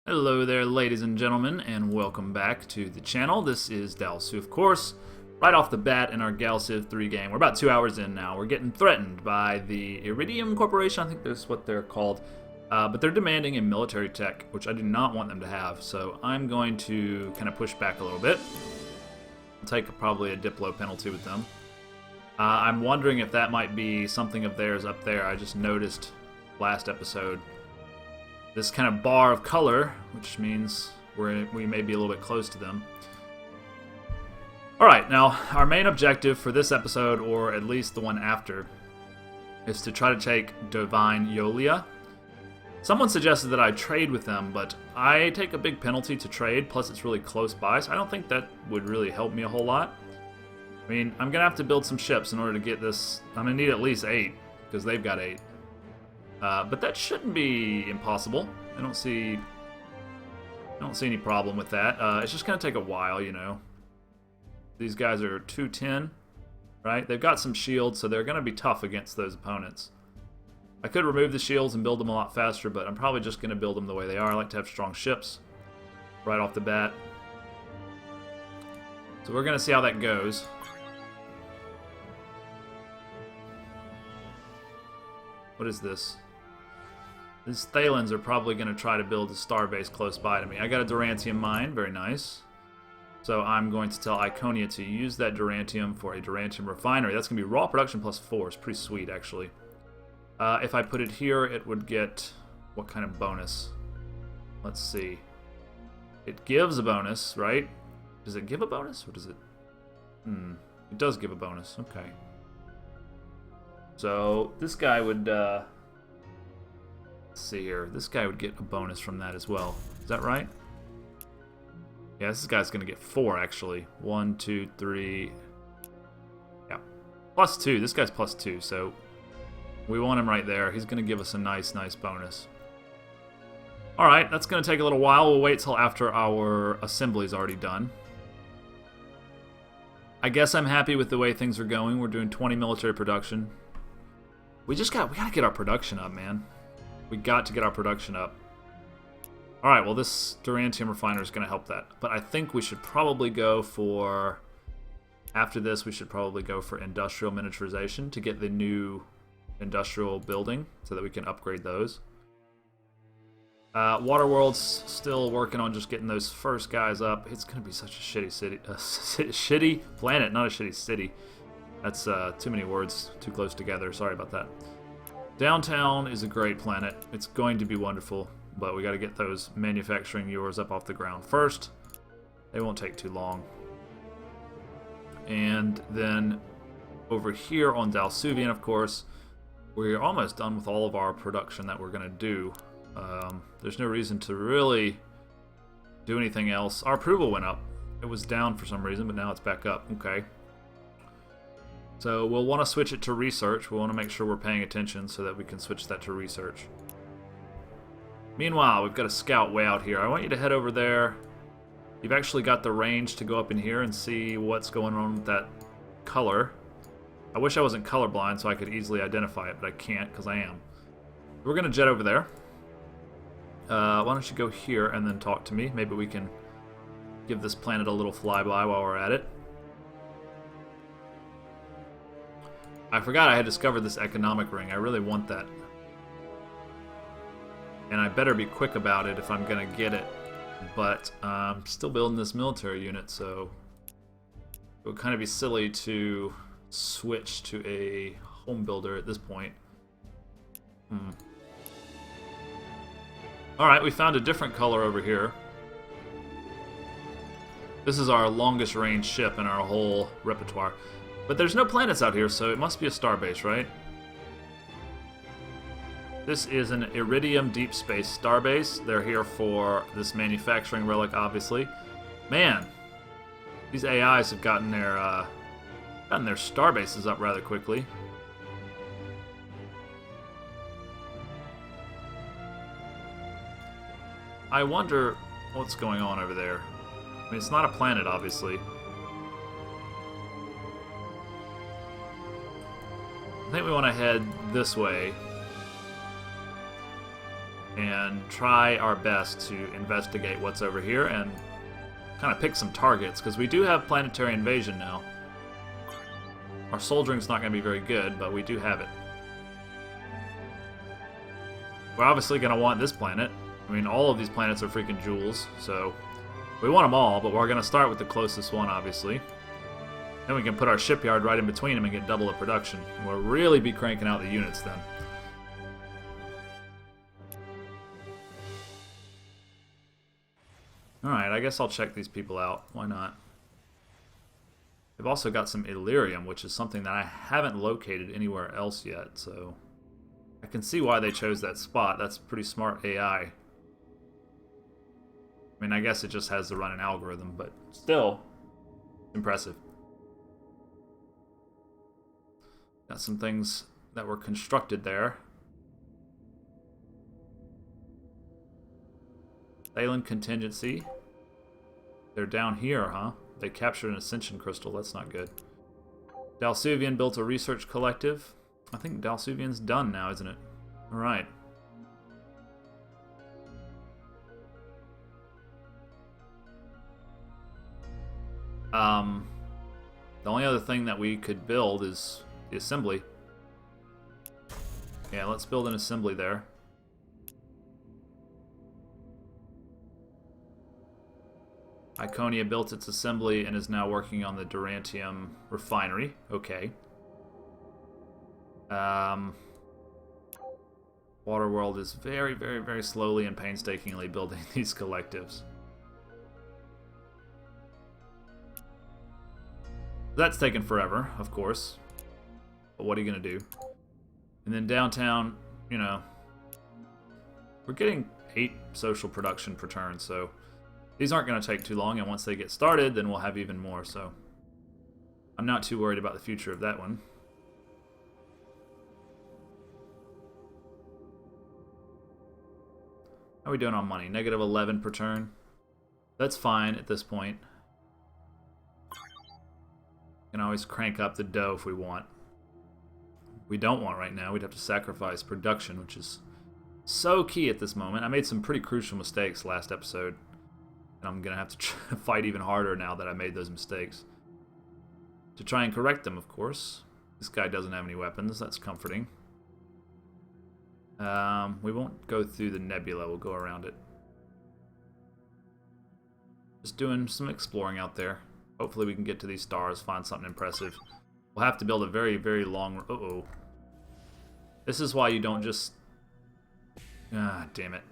Hello there, ladies and gentlemen, and welcome back to the channel. This is Dalsu, of course. Right off the bat in our Gal Civ III game, we're about 2 hours in now. We're getting threatened by the Iridium Corporation, I think that's what they're called. But they're demanding a military tech, which I do not want them to have, so I'm going to kind of push back a little bit. I'll take probably a Diplo penalty with them. I'm wondering if that might be something of theirs up there. I just noticed last episode this kind of bar of color, which means we may be a little bit close to them. Alright, now, our main objective for this episode, or at least the one after, is to try to take Divine Yolia. Someone suggested that I trade with them, but I take a big penalty to trade, plus it's really close by, so I don't think that would really help me a whole lot. I mean, I'm going to have to build some ships in order to get this. I'm going to need at least 8, because they've got 8. But that shouldn't be impossible. I don't see any problem with that. It's just going to take a while, you know. These guys are 210, right? They've got some shields, so they're going to be tough against those opponents. I could remove the shields and build them a lot faster, but I'm probably just going to build them the way they are. I like to have strong ships right off the bat. So we're going to see how that goes. What is this? These Thalans are probably going to try to build a starbase close by to me. I got a Durantium mine, very nice. So I'm going to tell Iconia to use that Durantium for a Durantium refinery. That's going to be raw production plus 4. It's pretty sweet, actually. If I put it here, it would get what kind of bonus? Let's see. It gives a bonus, right? Does it give a bonus, or does it? It does give a bonus. Okay. So this guy would. Let's see here. This guy would get a bonus from that as well. Is that right? Yeah, this guy's going to get 4, actually. 1, 2, 3. Yeah. Plus 2. This guy's plus 2, so we want him right there. He's going to give us a nice bonus. Alright, that's going to take a little while. We'll wait till after our assembly's already done. I guess I'm happy with the way things are going. We're doing 20 military production. We gotta get our production up, man. We got to get our production up. Alright, well this Durantium refiner is going to help that. But I think we should probably go for... After this, we should probably go for industrial miniaturization to get the new industrial building so that we can upgrade those. Waterworld's still working on just getting those first guys up. It's going to be such a shitty city. Shitty planet, not a shitty city. That's too many words too close together. Sorry about that. Downtown is a great planet. It's going to be wonderful, but we got to get those manufacturing yours up off the ground first. They won't take too long. And then over here on Dalsuvian, of course, we're almost done with all of our production that we're going to do. There's no reason to really do anything else. Our approval went up. It was down for some reason, but now it's back up. Okay. So we'll want to switch it to research. We'll want to make sure we're paying attention so that we can switch that to research. Meanwhile, we've got a scout way out here. I want you to head over there. You've actually got the range to go up in here and see what's going on with that color. I wish I wasn't colorblind so I could easily identify it, but I can't because I am. We're going to jet over there. Why don't you go here and then talk to me? Maybe we can give this planet a little flyby while we're at it. I forgot I had discovered this economic ring. I really want that. And I better be quick about it if I'm going to get it. But I'm still building this military unit, so it would kind of be silly to switch to a home builder at this point. Alright, we found a different color over here. This is our longest range ship in our whole repertoire. But there's no planets out here, so it must be a starbase, right? This is an Iridium Deep Space starbase. They're here for this manufacturing relic, obviously. Man, these AIs have gotten their starbases up rather quickly. I wonder what's going on over there. I mean, it's not a planet, obviously. I think we want to head this way. and try our best to investigate what's over here and kind of pick some targets, because we do have planetary invasion now. Our soldiering's not going to be very good, but we do have it. We're obviously going to want this planet. I mean, all of these planets are freaking jewels, so we want them all, but we're going to start with the closest one, obviously. Then we can put our shipyard right in between them and get double the production. And we'll really be cranking out the units then. Alright, I guess I'll check these people out. Why not? They've also got some Illyrium, which is something that I haven't located anywhere else yet, so I can see why they chose that spot. That's pretty smart AI. I mean, I guess it just has to run an algorithm, but still, impressive. Got some things that were constructed there. Thalen Contingency. They're down here, huh? They captured an Ascension Crystal. That's not good. Dalsuvian built a research collective. I think Dalsuvian's done now, isn't it? Alright. The only other thing that we could build is the assembly. Yeah, let's build an assembly there. Iconia built its assembly and is now working on the Durantium refinery. Okay. Waterworld is very, very, very slowly and painstakingly building these collectives. That's taken forever, of course. But what are you going to do? And then downtown, you know, we're getting 8 social production per turn, so these aren't going to take too long, and once they get started, then we'll have even more, so I'm not too worried about the future of that one. How are we doing on money? Negative 11 per turn. That's fine at this point. Can always crank up the dough if we want. We don't want right now. We'd have to sacrifice production, which is so key at this moment. I made some pretty crucial mistakes last episode, and I'm going to have to fight even harder now that I made those mistakes. To try and correct them, of course. This guy doesn't have any weapons. That's comforting. We won't go through the nebula. We'll go around it. Just doing some exploring out there. Hopefully we can get to these stars, find something impressive. We'll have to build a very, very long... Uh-oh. This is why you don't just... Ah, damn it.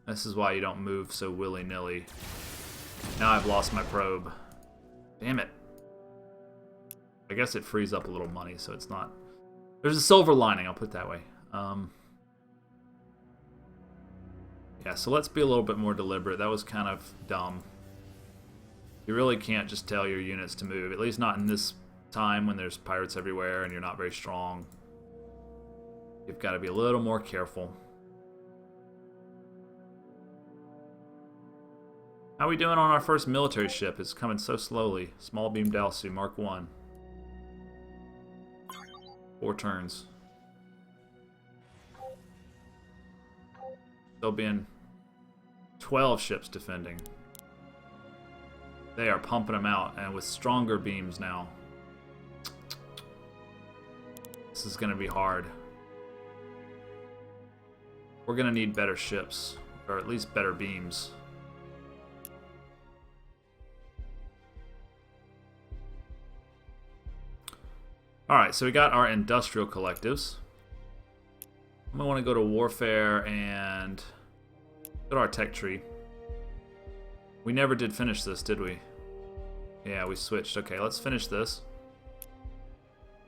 This is why you don't move so willy-nilly. Now I've lost my probe. Damn it. I guess it frees up a little money, so it's not... There's a silver lining, I'll put it that way. Yeah, so let's be a little bit more deliberate. That was kind of dumb. You really can't just tell your units to move, at least not in this time when there's pirates everywhere and you're not very strong. You've got to be a little more careful. How are we doing on our first military ship? It's coming so slowly. Small beam Dalsu, Mark 1. 4 turns. Still being 12 ships defending. They are pumping them out, and with stronger beams now. This is going to be hard. We're going to need better ships, or at least better beams. Alright, so we got our industrial collectives. I'm going to want to go to warfare and go to our tech tree. We never did finish this, did we? Yeah, we switched. Okay, let's finish this.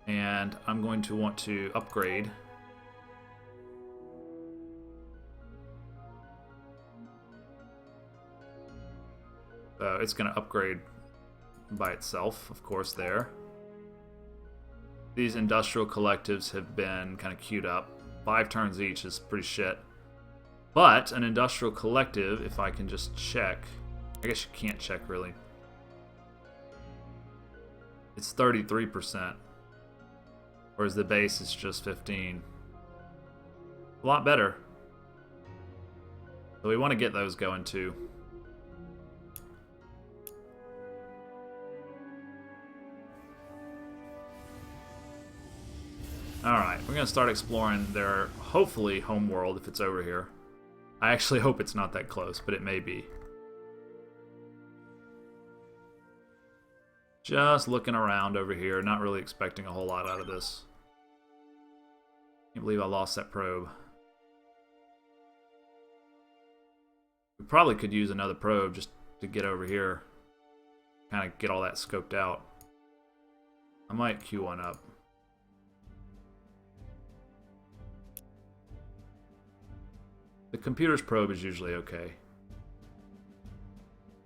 And I'm going to want to upgrade. So it's going to upgrade by itself, of course, there. These industrial collectives have been kind of queued up. 5 turns each is pretty shit. But an industrial collective, if I can just check... I guess you can't check, really. It's 33%. Whereas the base is just 15. A lot better. So we want to get those going too. Alright, we're going to start exploring their, hopefully, home world if it's over here. I actually hope it's not that close, but it may be. Just looking around over here, not really expecting a whole lot out of this. Can't believe I lost that probe. We probably could use another probe just to get over here. Kind of get all that scoped out. I might queue one up. The computer's probe is usually okay.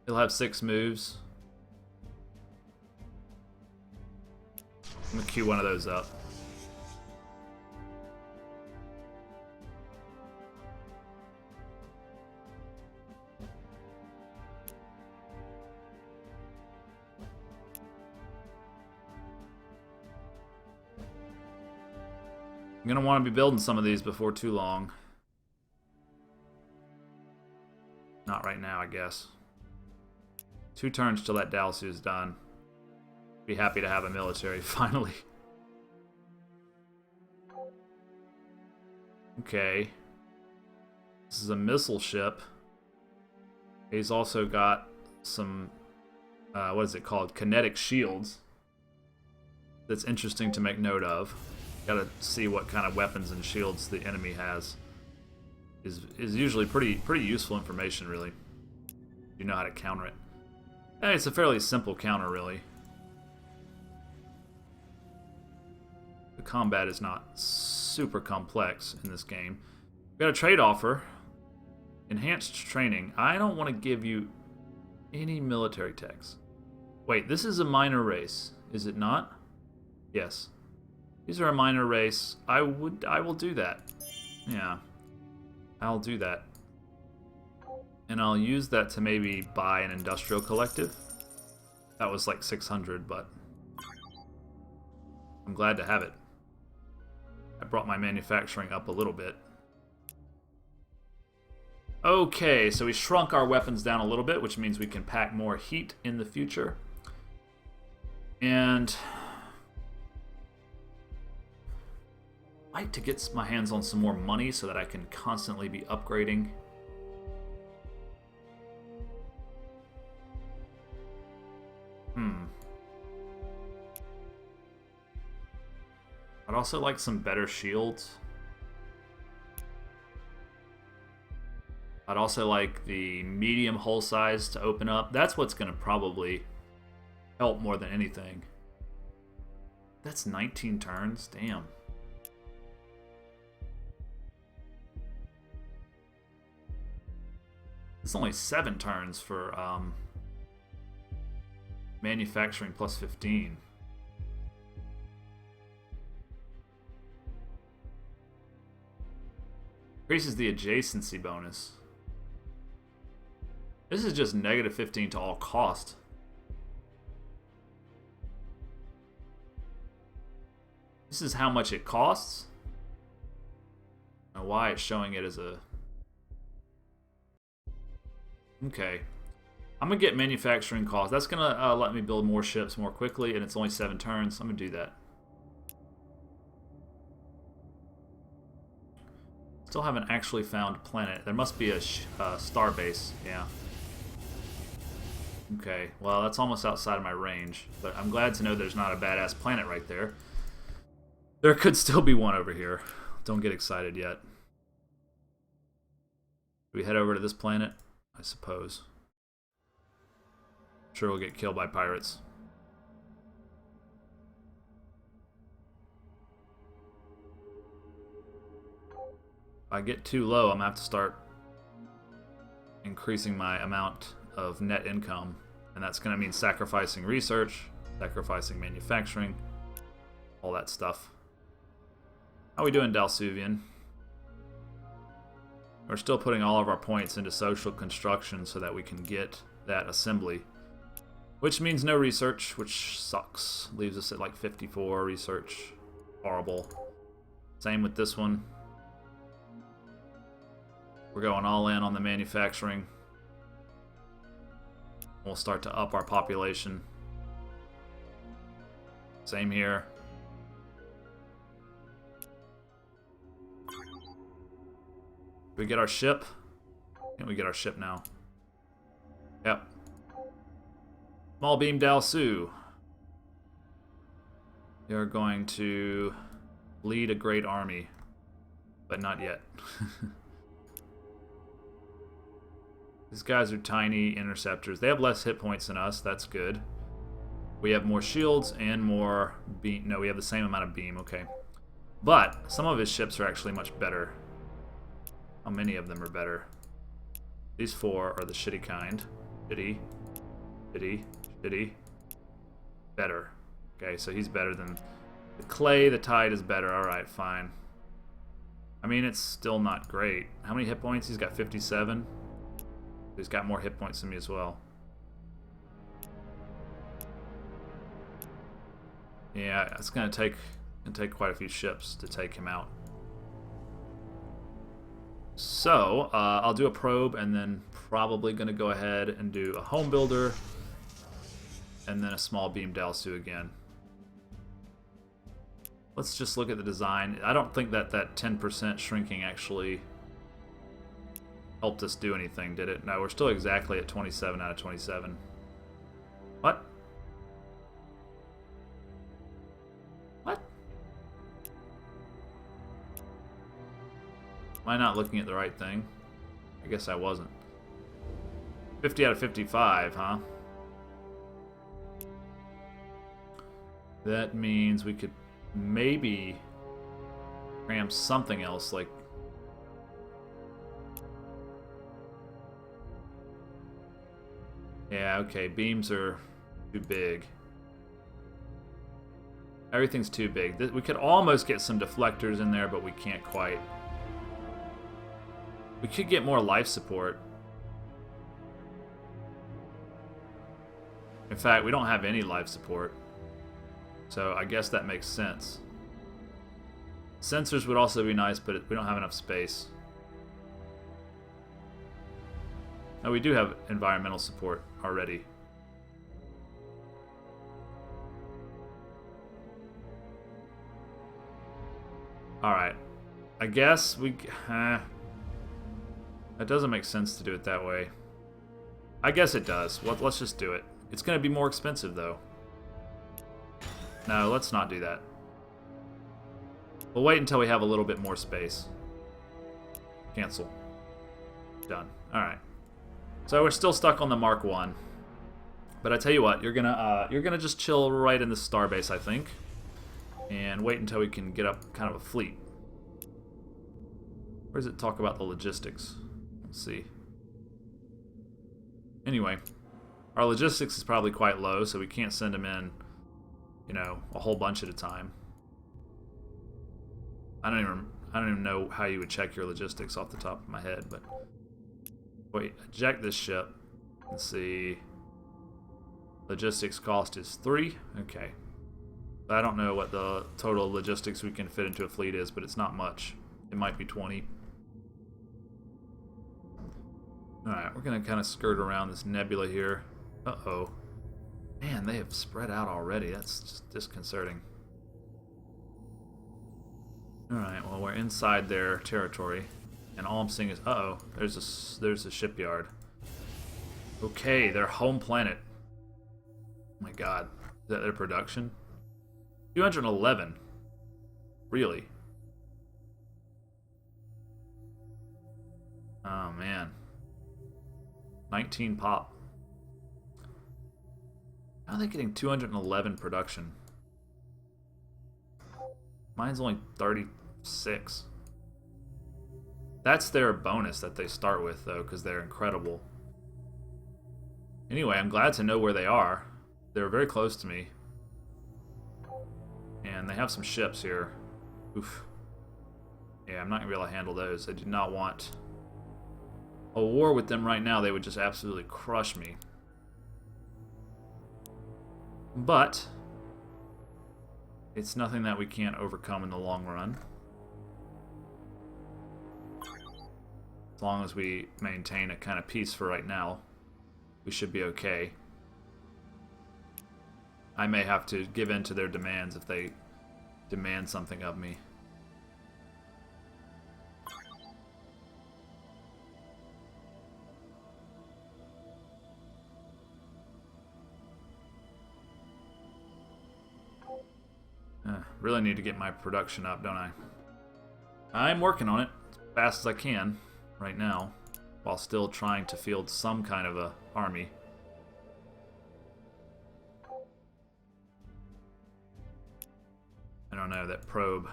He'll have 6 moves. I'm gonna queue one of those up. I'm gonna want to be building some of these before too long. Not right now, I guess. 2 turns till that Dalsu is done. Be happy to have a military, finally. Okay. This is a missile ship. He's also got some, what is it called? Kinetic shields. That's interesting to make note of. Gotta see what kind of weapons and shields the enemy has. Is usually pretty useful information, really. You know how to counter it. Hey, it's a fairly simple counter, really. The combat is not super complex in this game. We've got a trade offer. Enhanced training. I don't want to give you any military techs. Wait, this is a minor race, is it not? Yes. These are a minor race. I will do that. Yeah. I'll do that. And I'll use that to maybe buy an industrial collective. That was like 600, but I'm glad to have it. I brought my manufacturing up a little bit. Okay, so we shrunk our weapons down a little bit, which means we can pack more heat in the future. And I'd like to get my hands on some more money so that I can constantly be upgrading. I'd also like some better shields. I'd also like the medium hull size to open up. That's what's going to probably help more than anything. That's 19 turns? Damn. It's only 7 turns for manufacturing plus 15. Increases the adjacency bonus. This is just negative 15 to all cost. This is how much it costs. I don't know why it's showing it as a... Okay. I'm going to get manufacturing costs. That's going to let me build more ships more quickly, and it's only 7 turns. I'm going to do that. Still haven't actually found planet. There must be a star base. Yeah. Okay. Well, that's almost outside of my range, but I'm glad to know there's not a badass planet right there. There could still be one over here. Don't get excited yet. Do we head over to this planet? I suppose. Sure, we'll get killed by pirates. If I get too low, I'm going to have to start increasing my amount of net income. And that's going to mean sacrificing research, sacrificing manufacturing, all that stuff. How are we doing, Dalsuvian? We're still putting all of our points into social construction so that we can get that assembly. Which means no research, which sucks. Leaves us at like 54 research. Horrible. Same with this one. We're going all in on the manufacturing. We'll start to up our population. Same here. We get our ship. Can't we get our ship now? Yep. Small beam Dalsu. You're going to lead a great army, but not yet. These guys are tiny interceptors. They have less hit points than us. That's good. We have more shields and more beam. No, we have the same amount of beam. Okay. But some of his ships are actually much better. How many of them are better? These 4 are the shitty kind. Shitty. Shitty. Shitty. Better. Okay, so he's better than... The clay, the tide is better. Alright, fine. I mean, it's still not great. How many hit points? He's got 57. He's got more hit points than me as well. Yeah, it's gonna take quite a few ships to take him out. So I'll do a probe, and then probably gonna go ahead and do a home builder, and then a small beam Dalsu again. Let's just look at the design. I don't think that 10% shrinking actually helped us do anything, did it? No, we're still exactly at 27 out of 27. What? What? Am I not looking at the right thing? I guess I wasn't. 50 out of 55, huh? That means we could maybe cram something else, like... Yeah, okay, beams are too big. Everything's too big. We could almost get some deflectors in there, but we can't quite. We could get more life support. In fact, we don't have any life support. So I guess that makes sense. Sensors would also be nice, but we don't have enough space. Now we do have environmental support already. Alright. I guess we... that doesn't make sense to do it that way. I guess it does. Let's just do it. It's going to be more expensive, though. No, let's not do that. We'll wait until we have a little bit more space. Cancel. Done. Alright. So we're still stuck on the Mark 1. But I tell you what, you're gonna just chill right in the starbase, I think. And wait until we can get up kind of a fleet. Where does it talk about the logistics? Let's see. Anyway, our logistics is probably quite low, so we can't send them in, you know, a whole bunch at a time. I don't even know how you would check your logistics off the top of my head, but wait, eject this ship. Let's see. Logistics cost is 3. Okay. I don't know what the total logistics we can fit into a fleet is, but it's not much. It might be 20. Alright, we're going to kind of skirt around this nebula here. Uh-oh. Man, they have spread out already. That's just disconcerting. Alright, well, we're inside their territory. And all I'm seeing is, uh-oh, there's a shipyard. Okay, their home planet. Oh my god. Is that their production? 211. Really? Oh, man. 19 pop. How are they getting 211 production? Mine's only 36. That's their bonus that they start with, though, because they're incredible. Anyway, I'm glad to know where they are. They're very close to me. And they have some ships here. Oof. Yeah, I'm not going to be able to handle those. I do not want a war with them right now. They would just absolutely crush me. But it's nothing that we can't overcome in the long run. As long as we maintain a kind of peace for right now, we should be okay. I may have to give in to their demands if they demand something of me. Really need to get my production up, don't I? I'm working on it as fast as I can right now, while still trying to field some kind of a army. I don't know, that probe.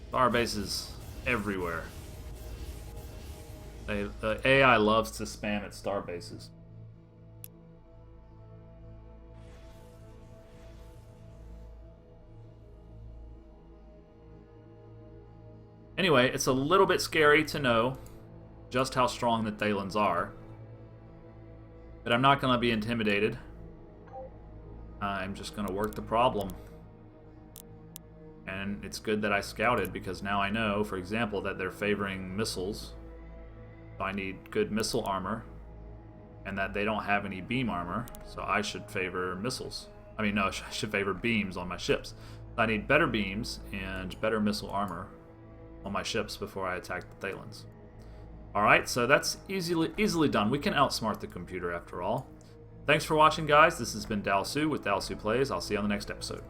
Star bases everywhere. The AI loves to spam its star bases. Anyway, it's a little bit scary to know just how strong the Thalans are. But I'm not going to be intimidated. I'm just going to work the problem. And it's good that I scouted, because now I know, for example, that they're favoring missiles. So I need good missile armor. And that they don't have any beam armor, so I should favor missiles. I mean, no, I should favor beams on my ships. I need better beams and better missile armor on my ships before I attack the Thalans. Alright, so that's easily done. We can outsmart the computer after all. Thanks for watching, guys. This has been Dalsu with Dalsu Plays. I'll see you on the next episode.